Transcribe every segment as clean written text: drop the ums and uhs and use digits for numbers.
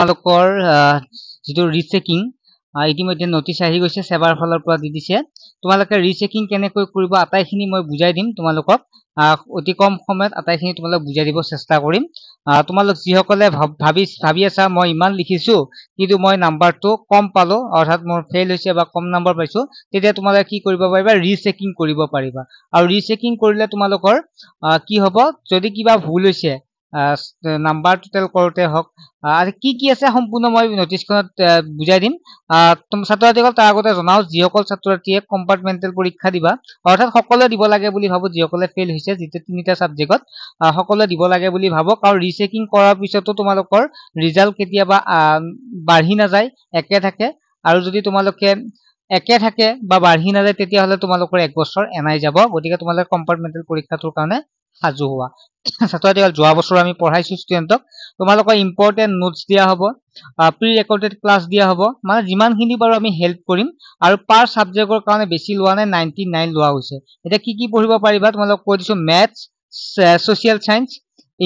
তোমালোকৰ যেটো ৰিচেকিং ইতিমধ্যে নোটিস আহি গৈছে সেবাৰ ফলৰ পৰা দি দিছে তোমালোকে ৰিচেকিং কেনেকৈ কৰিব আটাইখিনি মই বুজাই দিম তোমালোকক অতি কম সময়ত আটাইখিনি তোমালোক বুজাই দিব চেষ্টা কৰিম তোমালোক যিসকলে ভাবি আছা মই ইমান লিখিছো কিন্তু মই নাম্বাৰটো কম পালো অৰ্থাৎ মোৰ ফেইল হৈছে বা কম নাম্বাৰ পাইছো তেতিয়া তোমালোকে কি কৰিব পাৰিবা ৰিচেকিং কৰিব পাৰিবা আৰু ৰিচেকিং কৰিলে তোমালোকৰ কি হ'ব যদি কিবা ভুল হৈছে নাম্বাৰ টোটেল কৰোতে হক আৰু কি আছে সম্পূৰ্ণ মই নোটিছখনত বুজাই দিম ছাত্ৰছাত্ৰীসকল তাৰ আগতে জনাও যিসকল ছাত্ৰছাত্ৰীয়ে কম্পাৰ্টমেণ্টেল পৰীক্ষা দিবা অৰ্থাৎ সকলোৱে দিব লাগে বুলি ভাবো যিসকলে ফেইল হৈছে যেটো তিনিটা সাবজেক্টত সকলোৱে দিব লাগে বুলি ভাবো কাৰণ ৰিচেকিং কৰাৰ পিছতো তোমালোকৰ ৰিজাল্ট কেতিয়াবা বাঢ়ি নাযায় একে থাকে আৰু যদি তোমালোকে একে থাকে বা বাঢ়ি নাযায় তেতিয়া হলে তোমালোকৰ এক বছৰ এনাই যাব গতিকে তোমালোকে কম্পাৰ্টমেণ্টেল পৰীক্ষাটোৰ কাৰণে সাজু হোৱা ছাত্ৰছাত্ৰীসকল যোৱা বছৰ আমি পঢ়াইছো ষ্টুডেণ্টক তোমালোকৰ ইম্পৰ্টেন্ট নোটস দিয়া হ'ব প্ৰি ৰেকৰ্ডেড ক্লাছ দিয়া হ'ব মানে যিমানখিনি বাৰু আমি হেল্প কৰিম আৰু পাৰ সাবজেক্টৰ কাৰণে বেছি লোৱা নাই 99 লোৱা হৈছে এটা কি পঢ়িব পাৰিবা তোমালোক কৈ দিছো ম্যাথছ সোশ্যাল সায়েন্স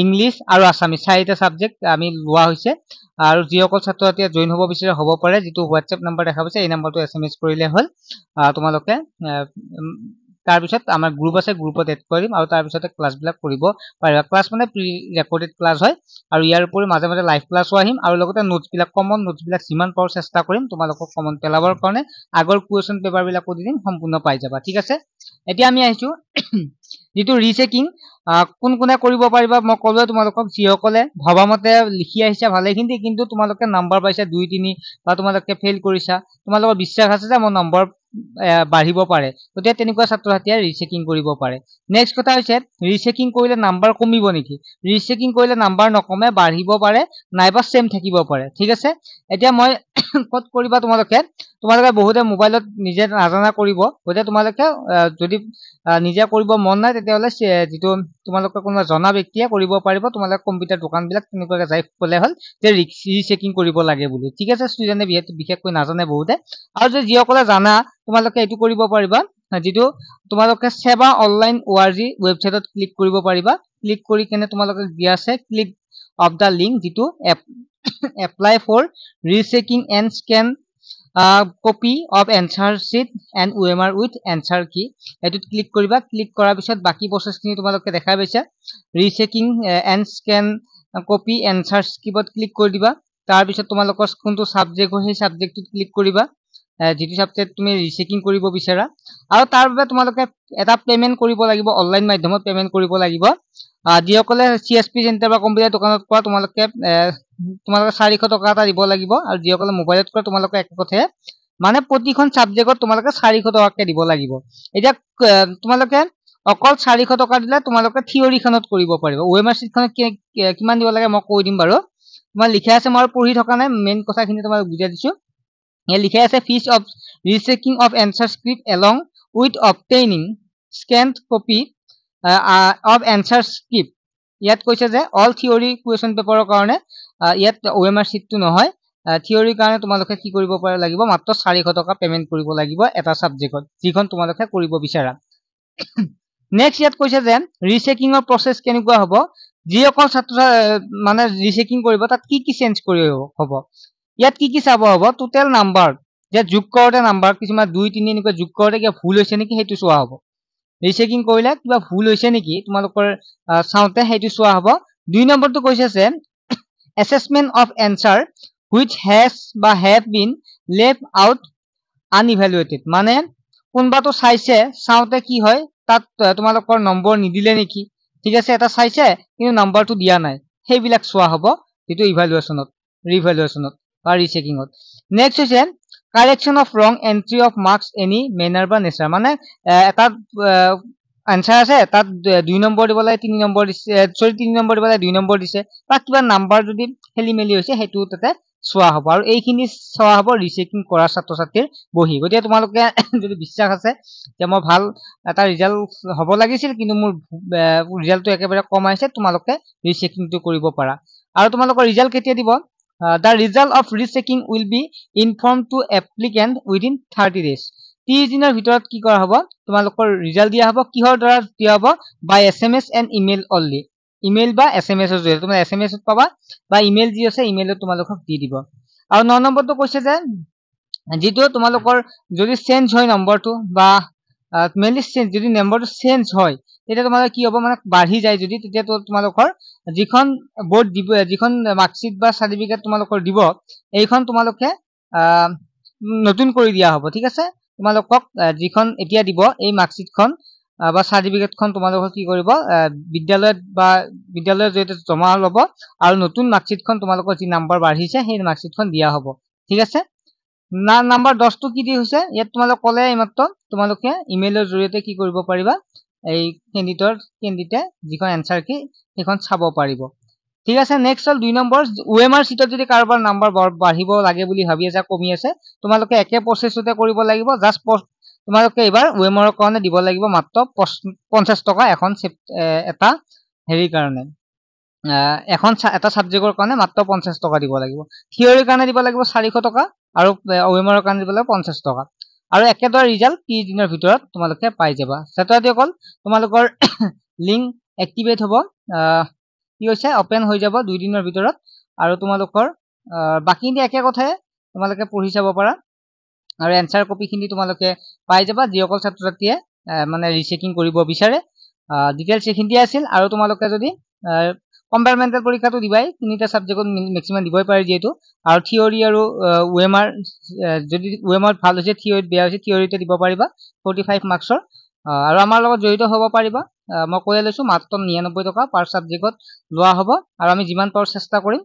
ইংলিশ আৰু আসামি চাৰিটা সাবজেক্ট আমি লোৱা হৈছে আৰু যিসকল ছাত্ৰছাত্ৰীয়ে জয়েন হ'ব বিচাৰে হ'ব পাৰে যেটো WhatsApp নম্বৰ দেখা পাইছে এই নম্বৰটো SMS কৰিলে হ'ল তোমালোকে তাৰ পিছত আমাৰ গ্ৰুপ আছে গ্ৰুপত এড কৰিম আৰু তাৰ পিছতে ক্লাছ বিলাক কৰিব পাৰিবা ক্লাছ মানে প্ৰি ৰেকৰ্ডেড ক্লাছ হয় আৰু ইয়াৰ উপৰি মাজে মাজে লাইভ ক্লাছও আহিম আৰু লগতে নোটস বিলাক কমন নোটস বিলাক যিমান পাৰো চেষ্টা কৰিম তোমালোকক কমন পেলাবৰ কাৰণে আগৰ কোৱেশ্চন পেপাৰ বিলাকো দিম সম্পূৰ্ণ পাই যাবা ঠিক আছে এতিয়া আমি আহিছো যেটো ৰিচেকিং কোন কোনে কৰিব পাৰিবা মই কলো তোমালোকক যিসকলে ভবামতে লিখি আহিছা ভালেখিনি কিন্তু তোমালোকে নাম্বাৰ পাইছা 2 3 বা তোমালোকে ফেইল কৰিছা তোমালোকৰ বিশ্বাস আছে যে মোৰ নম্বৰ বাঢ়িব পাৰে তেতিয়া তেনেকুৱা ছাত্ৰছাত্ৰীয়ে ৰিচেকিং কৰিব পাৰে নেক্সট কথা হৈছে ৰিচেকিং কৰিলে নাম্বাৰ কমিব নেকি ৰিচেকিং কৰিলে নাম্বাৰ নকমে বাঢ়িব পাৰে নাইবা সেম থাকিব পাৰে ঠিক আছে এতিয়া মই কত কৰিবা তোমালোকে বহুতে মোবাইলত নিজে নাজানা কৰিব গতে তোমালোকে যদি নিজে কৰিব মন নাই তেতিয়া হলে যেটো তোমালোকে কোনোবা জনা ব্যক্তিয়ে কৰিব পাৰিব তোমালোকে কম্পিউটাৰ দোকান বিলাক তেনেকৈ যাই কলে হল যে ৰিচেকিং কৰিব লাগে বুলি ঠিক আছে ষ্টুডেন্টে বিশেষকৈ নাজানে বহুতে আৰু যদি যিসকলে জানা তোমালোকে এটো কৰিব পাৰিবা যেটো তোমালোকে সেৱা অনলাইন ORG ওয়েবসাইটত ক্লিক কৰিব পাৰিবা ক্লিক কৰি কেনে তোমালোকে দিয়া আছে ক্লিক অফ দা লিংক যেটো apply for rechecking and scan copy of answer sheet and OMR with answer key এটোত ক্লিক কৰিবা ক্লিক কৰাৰ পিছত বাকি প্ৰসেসখিনি তোমালোকে দেখা পাইছা rechecking and scan copy answer keyত ক্লিক কৰি দিবা তাৰ পিছত তোমালোকৰ কোনটো সাবজেক্ট হয় সেই সাবজেক্টত ক্লিক কৰিবা যেটো সাবজেক্ট তুমি ৰিচেকিং কৰিব বিচাৰা আৰু তাৰ বাবে তোমালোকে এটা পেমেন্ট কৰিব লাগিব অনলাইন মাধ্যমত পেমেন্ট কৰিব লাগিব যিসকলে CSP চেণ্টাৰ বা কম্পিউটাৰ দোকানত কৰা তোমালোকে 400 টকা এটা দিব লাগিব আৰু যিসকলে মোবাইলত কৰা তোমালোকে এক কথা মানে প্ৰতিখন সাবজেক্টত তোমালোকে 400 টকাকে দিব লাগিব এতিয়া তোমালোকে অকল 400 টকা দিলে তোমালোকে থিওৰি খনত কৰিব পাৰিবা OMR শীট খনত কিমান দিব লাগে মই কৈ দিম বাৰু মই লিখা আছে মই পঢ়ি থকা নাই মেইন কথাখিনি তোমাক বুজাই দিছো here লিখা আছে fees of rechecking of answer script along with obtaining scanned copy of answer script ইয়াত কৈছে যে all theory question paper কাৰণে ইয়াত OMR sheet টো নহয় theory কাৰণে তোমালোকে কি কৰিব পাৰে লাগিব মাত্ৰ 400 টকা পেমেন্ট কৰিব লাগিব এটা সাবজেক্টত যিখন তোমালোকে কৰিব বিচাৰা নেক্সট ইয়াত কৈছে যে ৰিচেকিং অৰ প্ৰসেস কেনেকুৱা হ'ব যিসকল ছাত্ৰ মানে ৰিচেকিং কৰিব তাত কি চেঞ্জ কৰিব হ'ব ইয়াত কি চাব হ'ব টোটাল নাম্বাৰ যে যোগ কৰোতে নাম্বাৰ কিছুমান 2 3 এনেকৈ যোগ কৰোতে কিবা ভুল হৈছে নেকি হেতু চোৱা হ'ব ৰিচেকিং কৰিলে কিবা ভুল হৈছে নেকি তোমালোকৰ চাওতে হেতু চোৱা হ'ব 2 নম্বৰটো কৈছে যে assessment of answer which has বা have been left out unevaluated মানে কোনবাটো চাইছে চাওতে কি হয় তাত তোমালোকৰ নম্বৰ নিদিলে নেকি ঠিক আছে এটা চাইছে কিন্তু নম্বৰটো দিয়া নাই হেবিলাক চোৱা হ'ব যেটো ইভালুৱেচনত ৰিভালুৱেচনত বা ৰিচেকিংত নেক্সট হৈছে correction of wrong entry of marks any manner বা nature মানে এটা আনসাৰ আছে তাত 2 নম্বৰ দিব লাগে 3 নম্বৰ দিছে সৰি 3 নম্বৰ দিব লাগে 2 নম্বৰ দিছে বা কিবা নাম্বাৰ যদি খেলিমেলি হৈছে হেতু তাতে চোৱা হ'ব আৰু এইখিনি চোৱা হ'ব ৰিচেকিং কৰা ছাত্ৰছাত্ৰীৰ বহি গতিয়া তোমালোকে যদি বিশ্বাস আছে যে মই ভাল এটা ৰিজাল্ট হ'ব লাগিছিল কিন্তু মোৰ ৰিজাল্টটো একেবাৰে কম আহিছে তোমালোকে ৰিচেকিংটো কৰিব পাৰা আৰু তোমালোকৰ ৰিজাল্ট কেতিয়া দিব the result of rechecking will be informed to applicant within 30 days 30 দিনৰ ভিতৰত কি কৰা হ'ব তোমালোকৰ ৰিজাল্ট দিয়া হ'ব কিহৰ দ্বাৰা দিয়া হ'ব by SMS and email only email বা SMS এৰ জৰিয়তে। তুমি SMS ত পাবা বা ইমেইল যি আছে ইমেইলত তোমালোকক দি দিব। আৰু 9 নম্বৰটো কৈছে যে যেটো তোমালোকৰ যদি চেঞ্জ হয় নম্বৰটো বা মেইনলি যদি নম্বৰটো চেঞ্জ হয় তেতিয়া তোমালোকৰ কি হ'ব মানে বাঢ়ি যায় যদি তেতিয়া তোমালোকৰ যিখন বোৰ্ড দিব যিখন মাৰ্কশিট বা সাৰ্টিফিকেট তোমালোকৰ দিব এইখন তোমালোকে নতুন কৰি দিয়া হ'ব ঠিক আছে। তোমালোকক যিখন এতিয়া দিব এই মাৰ্কশিটখন বা সাৰ্টিফিকেটখন তোমালোকক কি কৰিব বিদ্যালয়ত বা বিদ্যালয়ৰ জৰিয়তে জমা ল'ব আৰু নতুন মাৰ্কশিটখন তোমালোকৰ যি নাম্বাৰ বাঢ়িছে সেই মাৰ্কশিটখন দিয়া হ'ব ঠিক আছে। নাম্বাৰ 10 টো কি দি হৈছে ইয়াত তোমালোক ক'লে এইমাত্ৰ তোমালোকে ইমেইলৰ জৰিয়তে কি কৰিব পাৰিবা এই কেণ্ডিডেটে যিখন এনসাৰ কি সেইখন চাব পাৰিব ঠিক আছে। নেক্সট হল 2 নম্বৰ OMR সিটত যদি কাৰোবাৰ নাম্বাৰ বাঢ়িব লাগে বুলি ভাবি আছে কমি আছে তোমালোকে একে প্ৰসেছতে কৰিব লাগিব। জাস্ট তোমালোকে এবাৰ OMR ৰ কাৰণে দিব লাগিব মাত্ৰ 50 টকা এখন এটা হেৰি কাৰণে এখন এটা সাবজেক্টৰ কাৰণে মাত্ৰ 50 টকা দিব লাগিব। থিওৰিৰ কাৰণে দিব লাগিব 400 টকা আৰু OMR ৰ কাৰণে দিব লাগিব 50 টকা আৰু একেদৰে ৰিজাল্ট 30 দিনৰ ভিতৰত তোমালোকে পাই যাবা। ছাত্ৰছাত্ৰীসকল তোমালোকৰ লিংক এক্টিভেট হ'ব কি হৈছে ওপেন হৈ যাব 2 দিনৰ ভিতৰত আৰু তোমালোকৰ বাকিখিনি একে কথাই তোমালোকে পঢ়ি চাব পাৰা আৰু এনসাৰ কপি খিনি তোমালোকে পাই যাবা যিসকল ছাত্ৰছাত্ৰীয়ে মানে ৰিচেকিং কৰিব বিচাৰে। ডিটেইলছ এইখিনি আছিল আৰু তোমালোকে যদি কম্পাৰমেন্টেল পৰীক্ষাটো দিবাই তিনিটা সাবজেক্টত মেক্সিমাম দিবই পাৰি যেটো আৰু থিওৰি আৰু OMR যদি OMR ভাল হৈছে থিওৰিত বেয়া হৈছে থিওৰিতে দিব পাৰিবা 45 মাৰ্কছৰ আৰু আমাৰ লগত জড়িত হ'ব পাৰিবা। মই কৈ লৈছো মাত্ৰ 99 টকা পাৰ সাবজেক্টত লোৱা হ'ব আৰু আমি যিমান পাৰো চেষ্টা কৰিম